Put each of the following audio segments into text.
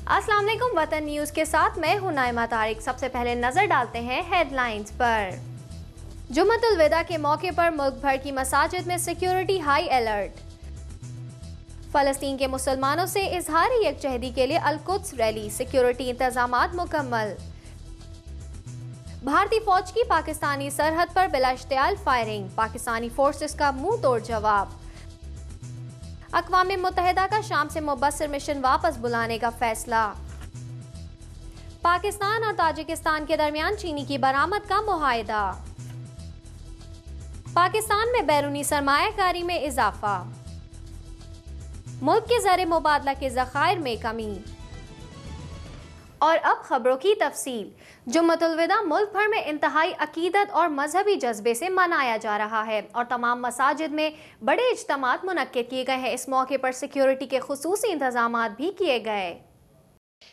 अस्सलाम वालेकुम। वतन न्यूज़ के साथ मैं हूं नाइमा तारिक। सबसे पहले नजर डालते हैं हेडलाइंस पर। जुम्मतुल विदा के मौके पर मुल्क भर की मसाजिद में सिक्योरिटी हाई अलर्ट। फलस्तीन के मुसलमानों से इजहार यकजहती के लिए अल-कुद्स रैली, सिक्योरिटी इंतजामात मुकम्मल। भारतीय फौज की पाकिस्तानी सरहद पर बिलाश्तियाल फायरिंग, पाकिस्तानी फोर्सेस का मुंह तोड़ जवाब। अक़वाम मुत्तहिदा का शाम से मुबस्सिर मिशन वापस बुलाने का फैसला। पाकिस्तान और ताजिकिस्तान के दरमियान चीनी की बरामद का मुआहदा। पाकिस्तान में बैरूनी सरमायाकारी में इजाफा। मुल्क के ज़र मुबादला के ज़खायर में कमी। और अब खबरों की तफसील। जुम्मतुल विदा मुल्क भर में इंतहाई अकीदत और मजहबी जज्बे से मनाया जा रहा है और तमाम मसाजिद में बड़े इज्तिमात मुनक्किद किए गए हैं। इस मौके पर सिक्योरिटी के खुसूसी इंतजामात भी किए गए।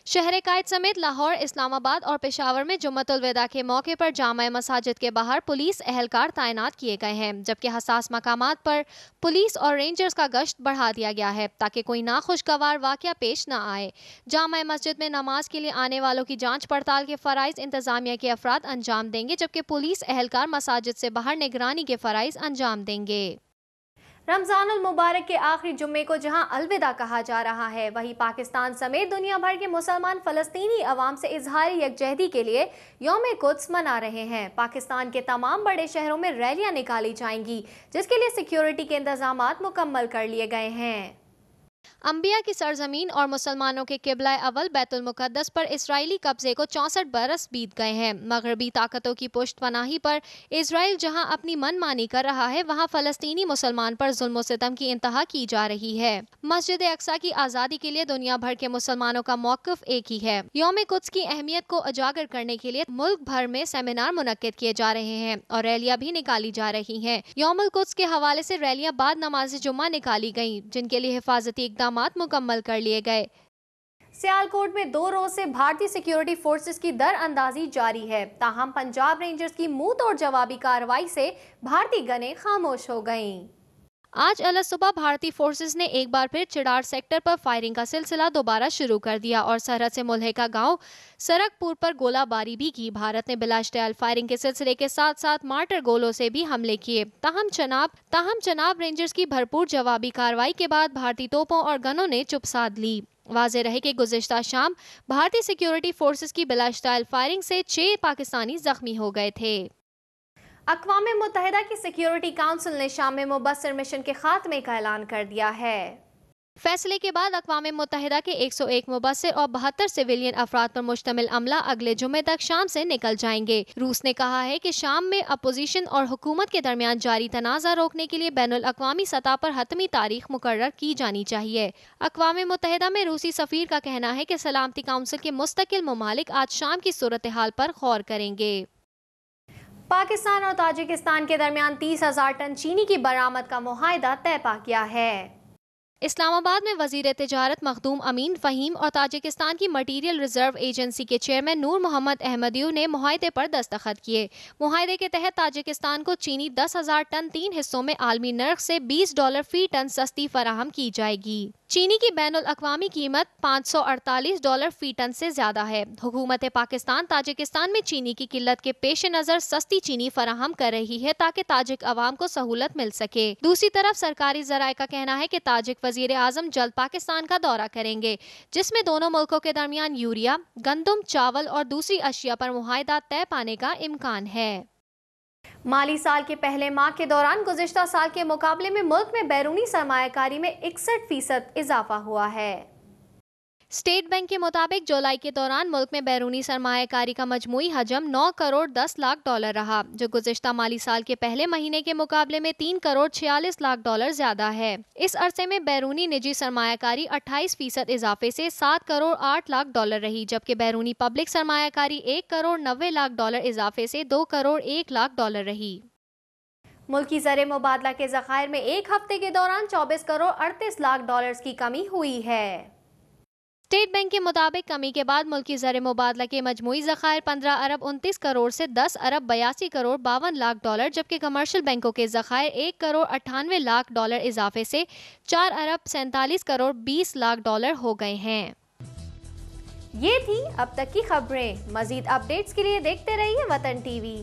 शहर कायद समेत लाहौर, इस्लामाबाद और पेशावर में जुम्मतुल विदा के मौके पर जामा मसाजिद के बाहर पुलिस एहलकार तैनात किए गए हैं, जबकि हसास मकामात पर पुलिस और रेंजर्स का गश्त बढ़ा दिया गया है ताकि कोई नाखुशगवार वाकया पेश न आए। जामा मस्जिद में नमाज के लिए आने वालों की जांच पड़ताल के फराइज इंतजामिया के अफराद अंजाम देंगे, जबकि पुलिस एहलकार मसाजिद से बाहर निगरानी के फराइज अंजाम देंगे। रमजानुल मुबारक के आखिरी जुम्मे को जहां अलविदा कहा जा रहा है, वहीं पाकिस्तान समेत दुनिया भर के मुसलमान फलस्तीनी अवाम से इजहार यकजहती के लिए यौम कुद्स मना रहे हैं। पाकिस्तान के तमाम बड़े शहरों में रैलियां निकाली जाएंगी, जिसके लिए सिक्योरिटी के इंतजामात मुकम्मल कर लिए गए हैं। अंबिया की सरजमीन और मुसलमानों के किबला अव्वल बैतुल मुकद्दस पर इसराइली कब्जे को 64 बरस बीत गए हैं। मगरबी ताकतों की पुष्टपनाही पर इसराइल जहां अपनी मनमानी कर रहा है, वहां फलस्तीनी मुसलमान पर जुल्म सितम की इंतहा की जा रही है। मस्जिद अक्सा की आज़ादी के लिए दुनिया भर के मुसलमानों का मौक़िफ़ एक ही है। यौम कुद्स की अहमियत को उजागर करने के लिए मुल्क भर में सेमिनार मुनक्किद किए जा रहे हैं और रैलियां भी निकाली जा रही हैं। यौमुल कुद्स के हवाले से रैलियां बाद नमाज जुम्मा निकाली गयी, जिनके लिए हिफाजती इक़दामात मुकम्मल कर लिए गए। सियालकोट में 2 रोज से भारतीय सिक्योरिटी फोर्सेस की दरअंदाजी जारी है, ताहम पंजाब रेंजर्स की मुंह तोड़ जवाबी कार्रवाई से भारतीय गनें खामोश हो गईं। आज अल सुबह भारतीय फोर्सेस ने एक बार फिर चिड़ार सेक्टर पर फायरिंग का सिलसिला दोबारा शुरू कर दिया और सरहद से मुल्हिका गांव सरकपुर पर गोलाबारी भी की। भारत ने बिलाश्तियाल फायरिंग के सिलसिले के साथ साथ मार्टर गोलों से भी हमले किए। ताहम चनाब रेंजर्स की भरपूर जवाबी कार्रवाई के बाद भारतीय तोपों और गनों ने चुप साध ली। वाज़ेह रहे कि गुज़िश्ता शाम भारतीय सिक्योरिटी फोर्सेस की बिलाश्तियाल फायरिंग से 6 पाकिस्तानी जख्मी हो गए थे। अक़वाम मुत्तहिदा की सिक्योरिटी काउंसिल ने शाम में मुबस्सिर मिशन के खात्मे का ऐलान कर दिया है। फैसले के बाद अक़वाम मुत्तहिदा के 101 मुबस्सिर और 72 सिविलियन अफराद पर मुश्तमिल अमला अगले जुमे तक शाम से निकल जाएंगे। रूस ने कहा है कि शाम में अपोजिशन और हुकूमत के दरमियान जारी तनाज़ा रोकने के लिए बैनुल अक़वामी सतह पर हतमी तारीख मुकर्रर की जानी चाहिए। अक़वाम मुत्तहिदा में रूसी सफ़ीर का कहना है कि सलामती काउंसिल के मुस्तकिल ममालिक आज शाम की सूरत हाल पर गौर करेंगे। पाकिस्तान और ताजिकिस्तान के दरमियान 30,000 टन चीनी की बरामद का मुआहदा तय पा गया है। इस्लामाबाद में वज़ीर तिजारत मखदूम अमीन फ़हीम और ताजिकिस्तान की मटीरियल रिजर्व एजेंसी के चेयरमैन नूर मोहम्मद अहमदियों ने मुआहदे पर दस्तखत किए। मुआहदे के तहत ताजिकिस्तान को चीनी 10,000 टन 3 हिस्सों में आलमी नर्ख से $20 फी टन सस्ती फराहम की जाएगी। चीनी की बैनुल अक़वामी कीमत $548 फी टन से ज्यादा है। हुकूमत पाकिस्तान ताजिकिस्तान में चीनी की किल्लत के पेश नज़र सस्ती चीनी फराहम कर रही है ताकि ताजिक अवाम को सहूलत मिल सके। दूसरी तरफ सरकारी ज़राए का कहना है कि ताजिक वज़ीर आज़म जल्द पाकिस्तान का दौरा करेंगे, जिसमें दोनों मुल्कों के दरमियान यूरिया, गंदम, चावल और दूसरी अशिया पर मुआहदा तय पाने का इम्कान है। माली साल के पहले माह के दौरान गुज़िश्ता साल के मुकाबले में मुल्क में बैरूनी सरमायाकारी में 61% इजाफा हुआ है। स्टेट बैंक के मुताबिक जुलाई के दौरान मुल्क में बैरूनी सरमायाकारी का मजमूई हजम 9 करोड़ 10 लाख डॉलर रहा, जो गुज़िश्ता माली साल के पहले महीने के मुकाबले में 3 करोड़ 46 लाख डॉलर ज्यादा है। इस अरसे में बैरूनी निजी सरमायाकारी 28% इजाफे से 7 करोड़ 8 लाख डॉलर रही, जबकि बैरूनी पब्लिक सरमायाकारी 1 करोड़ 90 लाख डॉलर इजाफे से 2 करोड़ 1 लाख डॉलर रही। मुल्की ज़र मुबादला के ज़खायर में एक हफ्ते के दौरान 24 करोड़ 38 लाख डॉलर की कमी हुई है। स्टेट बैंक के मुताबिक कमी के बाद मुल्की ज़र मुबादला के मजमूई ज़खायर 15 अरब 29 करोड़ से 10 अरब 82 करोड़ 52 लाख डॉलर, जबकि कमर्शियल बैंकों के ज़खायर 1 करोड़ 98 लाख डॉलर इजाफे से 4 अरब 47 करोड़ 20 लाख डॉलर हो गए हैं। ये थी अब तक की खबरें। मजीद अपडेट्स के लिए देखते रहिए वतन टीवी।